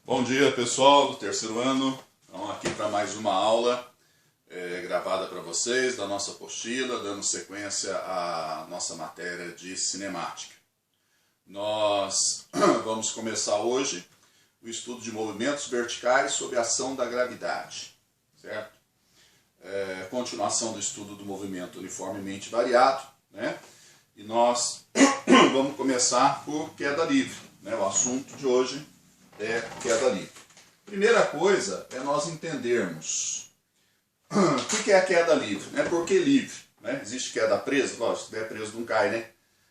Bom dia, pessoal do terceiro ano. Estamos aqui para mais uma aula gravada para vocês da nossa apostila, dando sequência à nossa matéria de cinemática. Nós vamos começar hoje o estudo de movimentos verticais sob a ação da gravidade, certo? Continuação do estudo do movimento uniformemente variado, né? E nós vamos começar por queda livre, né? O assunto de hoje é queda livre. Primeira coisa é nós entendermos o que é a queda livre, né? Por que livre? Né? Existe queda presa? Lógico, se estiver preso não cai, né?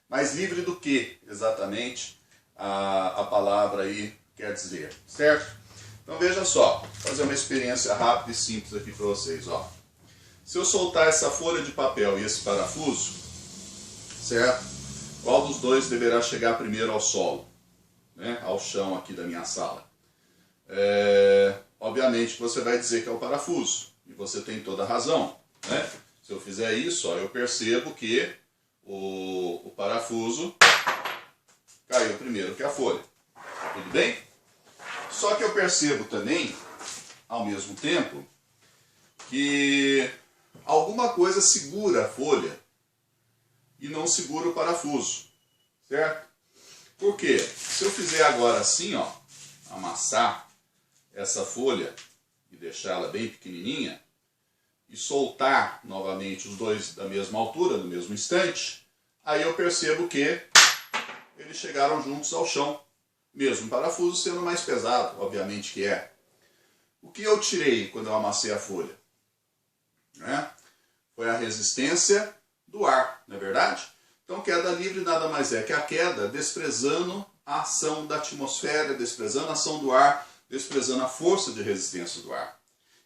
Mas livre do que exatamente a palavra aí quer dizer, certo? Então veja só, vou fazer uma experiência rápida e simples aqui para vocês, ó. Se eu soltar essa folha de papel e esse parafuso, certo? Qual dos dois deverá chegar primeiro ao solo? Né? Ao chão aqui da minha sala? Obviamente você vai dizer que é o parafuso, e você tem toda a razão, né? Se eu fizer isso, ó, eu percebo que o parafuso caiu primeiro que a folha. Tudo bem? Só que eu percebo também, ao mesmo tempo, que alguma coisa segura a folha e não segura o parafuso, certo? Por quê? Se eu fizer agora assim, ó, amassar essa folha e deixá-la bem pequenininha e soltar novamente os dois da mesma altura, no mesmo instante, aí eu percebo que eles chegaram juntos ao chão, mesmo o parafuso sendo mais pesado, obviamente que é. O que eu tirei quando eu amassei a folha? Né? Foi a resistência do ar, não é verdade? Então queda livre nada mais é que a queda desprezando a ação da atmosfera, desprezando a ação do ar, desprezando a força de resistência do ar.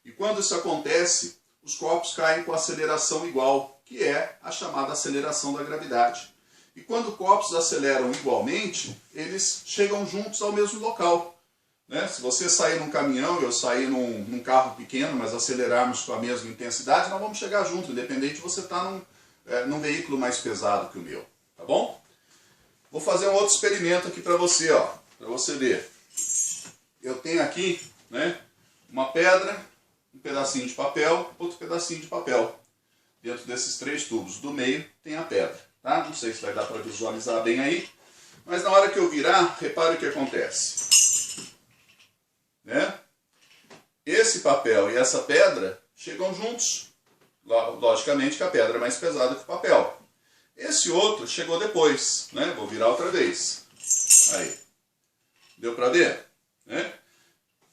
E quando isso acontece, os corpos caem com aceleração igual, que é a chamada aceleração da gravidade. E quando corpos aceleram igualmente, eles chegam juntos ao mesmo local. Né? Se você sair num caminhão e eu sair num carro pequeno, mas acelerarmos com a mesma intensidade, nós vamos chegar juntos, independente de você estar num veículo mais pesado que o meu. Tá bom? Vou fazer um outro experimento aqui para você, ó, para você ver. Eu tenho aqui, né, uma pedra, um pedacinho de papel, outro pedacinho de papel. Dentro desses três tubos do meio tem a pedra. Tá? Não sei se vai dar para visualizar bem aí, mas na hora que eu virar, repare o que acontece. Né? Esse papel e essa pedra chegam juntos. Logicamente que a pedra é mais pesada que o papel. Esse outro chegou depois. Né? Vou virar outra vez. Aí. Deu para ver? Né?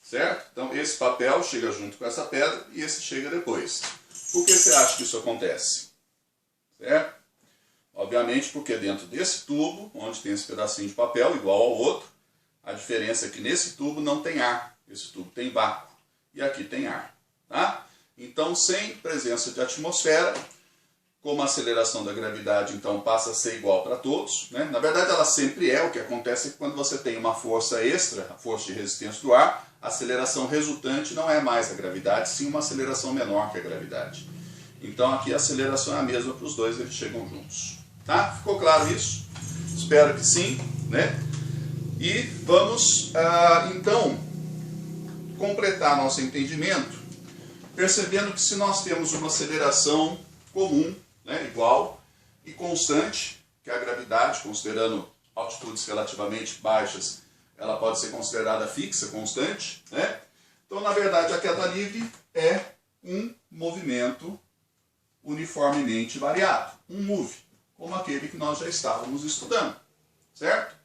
Certo? Então esse papel chega junto com essa pedra e esse chega depois. Por que você acha que isso acontece? Certo? Obviamente porque dentro desse tubo, onde tem esse pedacinho de papel igual ao outro, a diferença é que nesse tubo não tem ar. Esse tubo tem vácuo. E aqui tem ar. Tá? Então, sem presença de atmosfera, como a aceleração da gravidade então passa a ser igual para todos, né? Na verdade ela sempre é, o que acontece é que quando você tem uma força extra, a força de resistência do ar, a aceleração resultante não é mais a gravidade, sim uma aceleração menor que a gravidade. Então aqui a aceleração é a mesma para os dois, eles chegam juntos. Tá? Ficou claro isso? Espero que sim, né? E vamos então completar nosso entendimento percebendo que se nós temos uma aceleração comum, né, igual e constante, que é a gravidade, considerando altitudes relativamente baixas, ela pode ser considerada fixa, constante, né? Então, na verdade, a queda livre é um movimento uniformemente variado, um move, como aquele que nós já estávamos estudando, certo?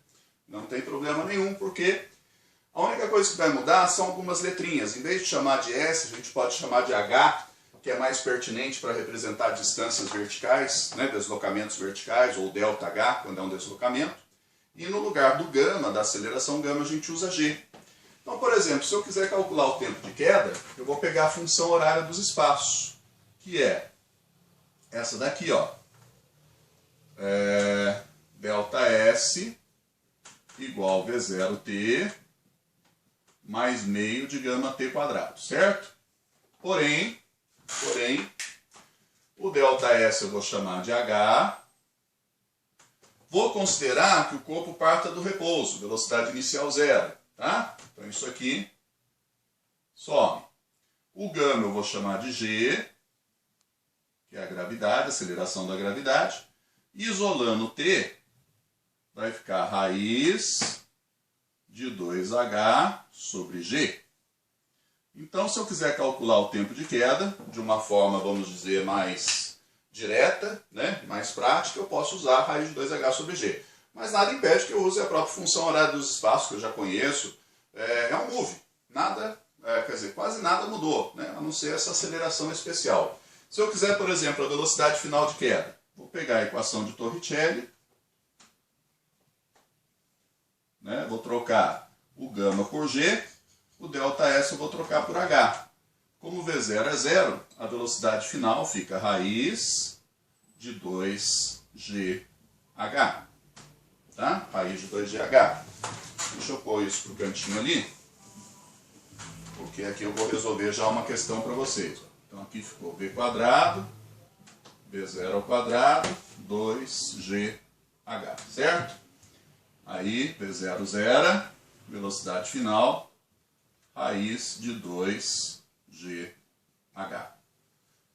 Não tem problema nenhum, porque a única coisa que vai mudar são algumas letrinhas. Em vez de chamar de S, a gente pode chamar de H, que é mais pertinente para representar distâncias verticais, né, deslocamentos verticais, ou ΔH, quando é um deslocamento. E no lugar do gama, da aceleração gama, a gente usa G. Então, por exemplo, se eu quiser calcular o tempo de queda, eu vou pegar a função horária dos espaços, que é essa daqui, ó. ΔS igual V0T mais meio de gama T quadrado, certo? Porém, o ΔS eu vou chamar de H. Vou considerar que o corpo parta do repouso, velocidade inicial zero. Tá? Então isso aqui some. O gama eu vou chamar de G, que é a gravidade, a aceleração da gravidade. Isolando o T, vai ficar raiz de 2H sobre G. Então, se eu quiser calcular o tempo de queda de uma forma, vamos dizer, mais direta, né, mais prática, eu posso usar a raiz de 2H sobre G. Mas nada impede que eu use a própria função horária dos espaços, que eu já conheço. É um move. Nada, quer dizer, quase nada mudou, né, a não ser essa aceleração especial. Se eu quiser, por exemplo, a velocidade final de queda, vou pegar a equação de Torricelli, né, vou trocar o gama por G, o ΔS eu vou trocar por H. Como V0 é zero, a velocidade final fica raiz de 2GH. Tá? Raiz de 2GH. Deixa eu pôr isso para o cantinho ali, porque aqui eu vou resolver já uma questão para vocês. Então aqui ficou V quadrado, V0 ao quadrado, 2GH, certo? Aí V0 zera, velocidade final, raiz de 2GH.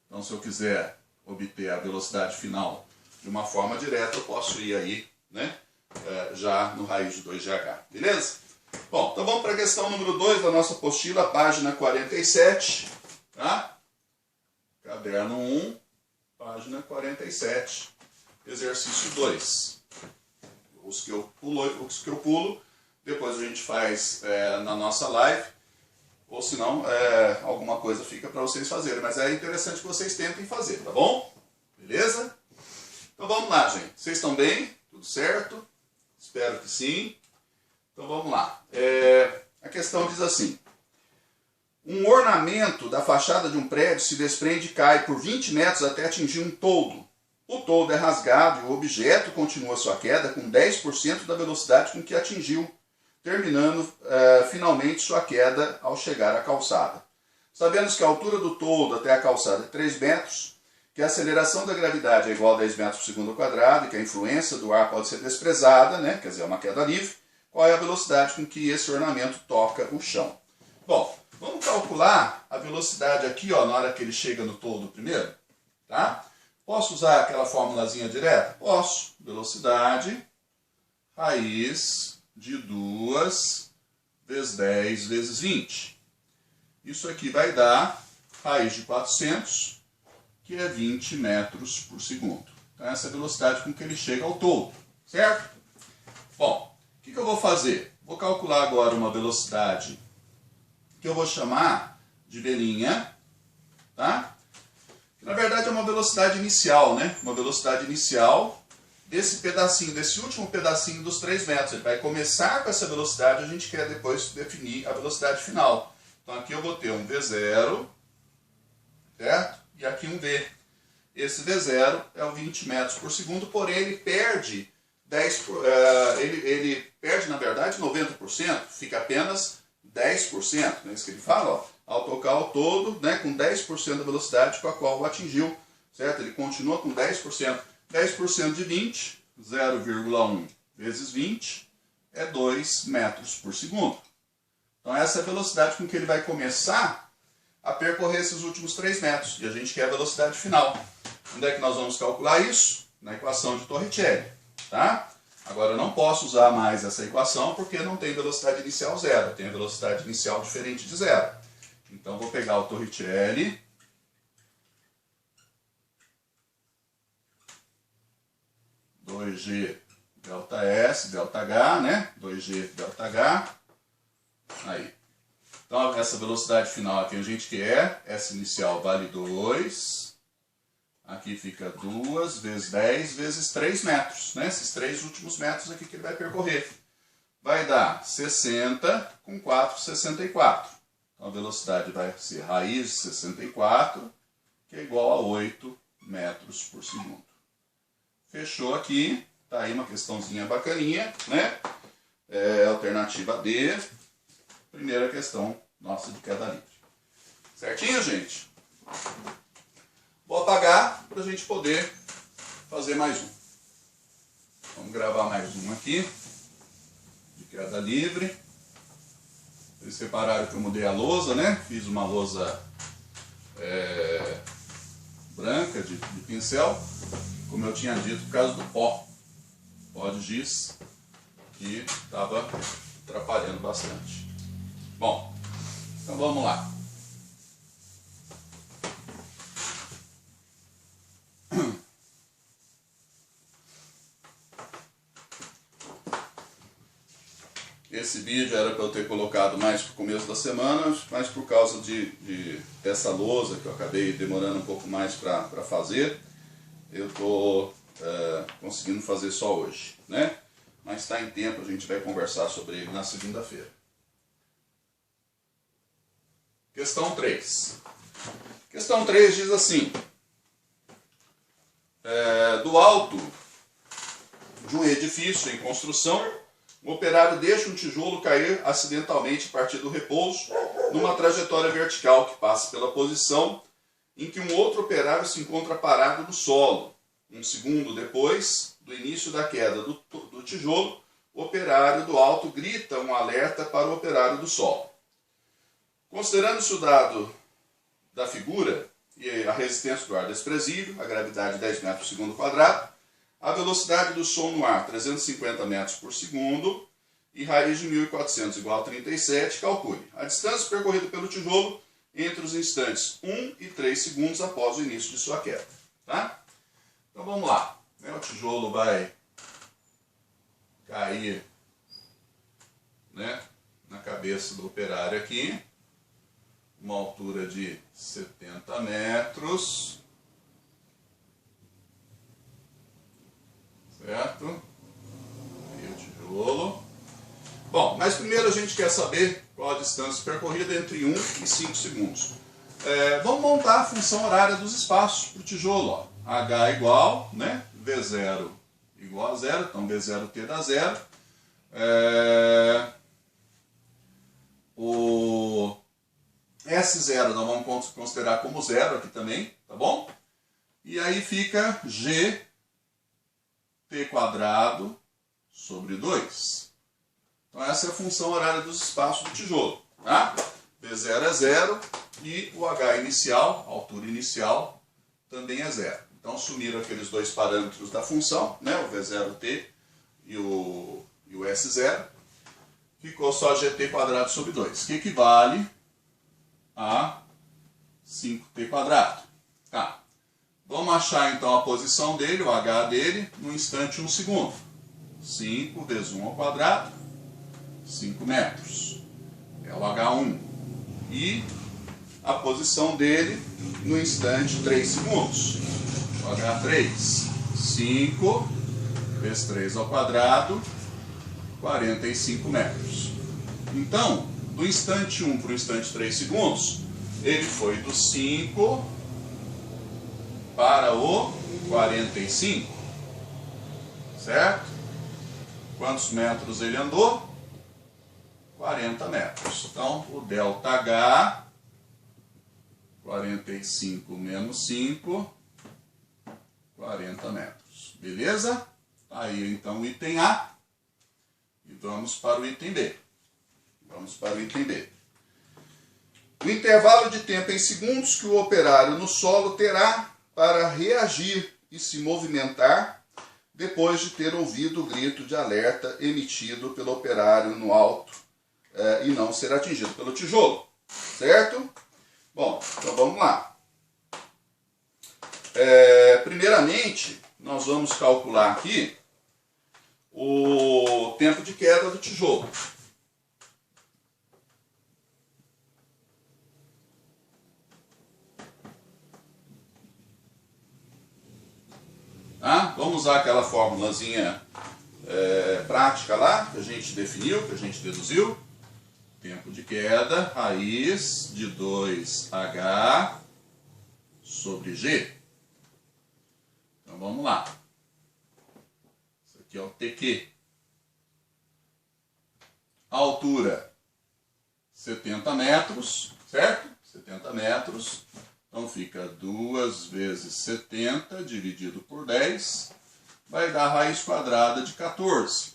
Então, se eu quiser obter a velocidade final de uma forma direta, eu posso ir aí, né, já no raiz de 2GH, beleza? Bom, então vamos para a questão número 2 da nossa apostila, página 47, tá? Caderno 1, página 47, exercício 2. Os que eu pulo, depois a gente faz na nossa live, ou se não, alguma coisa fica para vocês fazerem. Mas é interessante que vocês tentem fazer, tá bom? Beleza? Então vamos lá, gente. Vocês estão bem? Tudo certo? Espero que sim. Então vamos lá. A questão diz assim: um ornamento da fachada de um prédio se desprende e cai por 20 metros até atingir um toldo. O toldo é rasgado e o objeto continua sua queda com 10% da velocidade com que atingiu, terminando finalmente sua queda ao chegar à calçada. Sabemos que a altura do toldo até a calçada é 3 metros, que a aceleração da gravidade é igual a 10 metros por segundo ao quadrado e que a influência do ar pode ser desprezada, né? Quer dizer, é uma queda livre. Qual é a velocidade com que esse ornamento toca o chão? Bom, vamos calcular a velocidade aqui, ó, na hora que ele chega no toldo primeiro, tá? Posso usar aquela formulazinha direta? Posso. Velocidade, raiz de 2 vezes 10 vezes 20. Isso aqui vai dar raiz de 400, que é 20 metros por segundo. Então essa é a velocidade com que ele chega ao toldo, certo? Bom, o que eu vou fazer? Vou calcular agora uma velocidade que eu vou chamar de V', tá? Que na verdade é uma velocidade inicial, né? Uma velocidade inicial desse pedacinho, desse último pedacinho dos 3 metros. Ele vai começar com essa velocidade, a gente quer depois definir a velocidade final. Então aqui eu vou ter um V0, certo? E aqui um V. Esse V0 é o 20 metros por segundo, porém ele perde ele perde na verdade 90%, fica apenas 10%, não é isso que ele fala? Ó, ao tocar ao todo, né, com 10% da velocidade com a qual o atingiu, certo? Ele continua com 10%. 10% de 20, 0,1 vezes 20, é 2 metros por segundo. Então essa é a velocidade com que ele vai começar a percorrer esses últimos 3 metros. E a gente quer a velocidade final. Onde é que nós vamos calcular isso? Na equação de Torricelli. Tá? Agora eu não posso usar mais essa equação porque não tem velocidade inicial zero. Tem a velocidade inicial diferente de zero. Então vou pegar o Torricelli. G ΔS, ΔH, né? 2G ΔH. Aí. Então, essa velocidade final aqui a gente quer. Essa inicial vale 2. Aqui fica 2 vezes 10 vezes 3 metros. Né? Esses 3 últimos metros aqui que ele vai percorrer. Vai dar 60 com 4, 64. Então, a velocidade vai ser raiz de 64, que é igual a 8 metros por segundo. Fechou aqui, tá aí uma questãozinha bacaninha, né? Alternativa D, primeira questão nossa de queda livre. Certinho, gente? Vou apagar para a gente poder fazer mais um. Vamos gravar mais um aqui, de queda livre. Vocês repararam que eu mudei a lousa, né? Fiz uma lousa branca de pincel, como eu tinha dito, por causa do pó de giz, que estava atrapalhando bastante. Bom, então vamos lá. Esse vídeo era para eu ter colocado mais para o começo da semana, mas por causa dessa lousa que eu acabei demorando um pouco mais para fazer, eu estou conseguindo fazer só hoje, né? Mas está em tempo, a gente vai conversar sobre ele na segunda-feira. Questão 3. Questão 3 diz assim: do alto de um edifício em construção, o operário deixa um tijolo cair acidentalmente a partir do repouso numa trajetória vertical que passa pela posição em que um outro operário se encontra parado no solo. Um segundo depois do início da queda do tijolo, o operário do alto grita um alerta para o operário do solo. Considerando-se o dado da figura e a resistência do ar desprezível, a gravidade 10 metros por segundo quadrado, a velocidade do som no ar 350 metros por segundo e raiz de 1400 igual a 37, calcule a distância percorrida pelo tijolo entre os instantes 1 e 3 segundos após o início de sua queda. Tá? Então vamos lá. O tijolo vai cair, né, na cabeça do operário aqui, uma altura de 70 metros. Certo? Aí o tijolo. Bom, mas primeiro a gente quer saber qual a distância percorrida entre 1 e 5 segundos. Vamos montar a função horária dos espaços para o tijolo. Ó. H igual, né? V0 igual a 0, então V0T dá 0. O S0 nós vamos considerar como 0 aqui também, tá bom? E aí fica G T quadrado sobre 2. Então essa é a função horária dos espaços do tijolo. Tá? V0 é 0 e o H inicial, a altura inicial, também é 0. Então sumiram aqueles dois parâmetros da função, né? O V0T e o S0. Ficou só GT quadrado sobre 2, que equivale a 5T quadrado. Tá. Vamos achar então a posição dele, o H dele, no instante 1 segundo. 5 vezes 1 ao quadrado, 5 metros. É o H1. E a posição dele no instante 3 segundos. O H3. 5 vezes 3 ao quadrado, 45 metros. Então, do instante 1 para o instante 3 segundos, ele foi do 5 para o 45, certo? Quantos metros ele andou? 40 metros. Então, o ΔH, 45 menos 5, 40 metros. Beleza? Aí, então, o item A. E vamos para o item B. Vamos para o item B. O intervalo de tempo em segundos que o operário no solo terá para reagir e se movimentar depois de ter ouvido o grito de alerta emitido pelo operário no alto e não ser atingido pelo tijolo. Certo? Bom, então vamos lá. Primeiramente, nós vamos calcular aqui o tempo de queda do tijolo. Tá? Vamos usar aquela formulazinha prática lá, que a gente definiu, que a gente deduziu. Tempo de queda, raiz de 2H sobre G. Então vamos lá. Isso aqui é o TQ. A altura, 70 metros, certo? 70 metros. Então fica 2 vezes 70 dividido por 10, vai dar raiz quadrada de 14.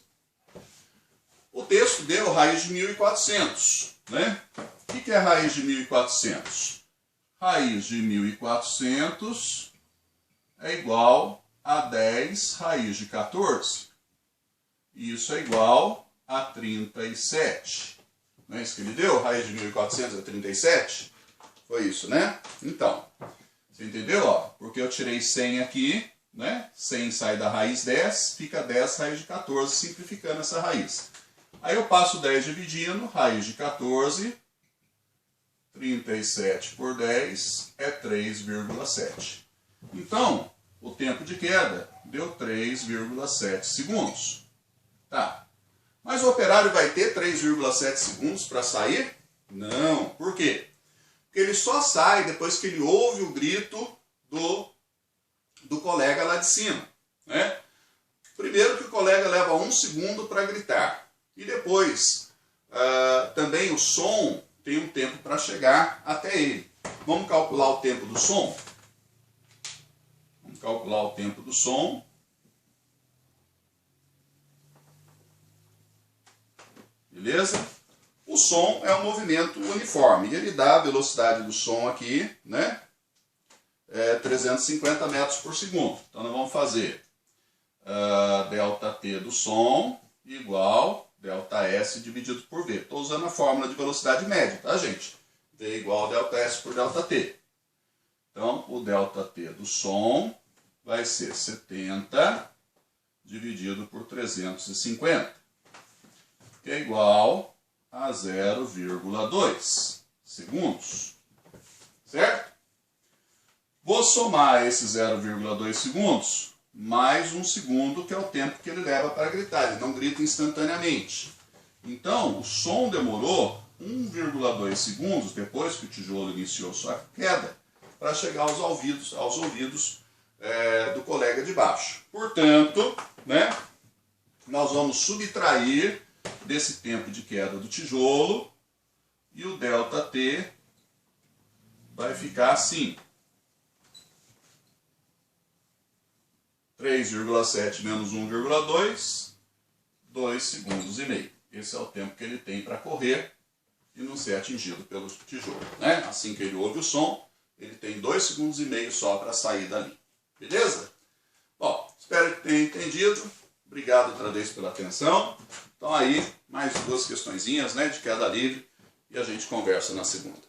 O texto deu raiz de 1.400, né? O que é raiz de 1.400? Raiz de 1.400 é igual a 10 raiz de 14. Isso é igual a 37. Não é isso que ele deu? Raiz de 1.400 é 37? Foi isso, né? Então, você entendeu? Ó, porque eu tirei 100 aqui, né? 100 sai da raiz 10, fica 10 raiz de 14, simplificando essa raiz. Aí eu passo 10 dividindo, raiz de 14, 37 por 10 é 3,7. Então, o tempo de queda deu 3,7 segundos. Tá. Mas o operário vai ter 3,7 segundos para sair? Não. Por quê? Porque ele só sai depois que ele ouve o grito do colega lá de cima, né? Primeiro que o colega leva 1 segundo para gritar. E depois, também o som tem um tempo para chegar até ele. Vamos calcular o tempo do som? Vamos calcular o tempo do som. Beleza? O som é um movimento uniforme. E ele dá a velocidade do som aqui, né? 350 metros por segundo. Então nós vamos fazer ΔT do som igual ΔS dividido por V. Estou usando a fórmula de velocidade média, tá, gente? V igual a ΔS por ΔT. Então, o ΔT do som vai ser 70 dividido por 350, que é igual a 0,2 segundos. Certo? Vou somar esse 0,2 segundos mais 1 segundo, que é o tempo que ele leva para gritar. Ele não grita instantaneamente. Então, o som demorou 1,2 segundos depois que o tijolo iniciou sua queda para chegar aos ouvidos do colega de baixo. Portanto, né, nós vamos subtrair desse tempo de queda do tijolo e o ΔT vai ficar assim. 3,7 menos 1,2, 2 segundos e meio. Esse é o tempo que ele tem para correr e não ser atingido pelo tijolo, né? Assim que ele ouve o som, ele tem 2 segundos e meio só para sair dali. Beleza? Bom, espero que tenha entendido. Obrigado outra vez pela atenção. Então aí, mais 2 questõezinhas, né, de queda livre e a gente conversa na segunda.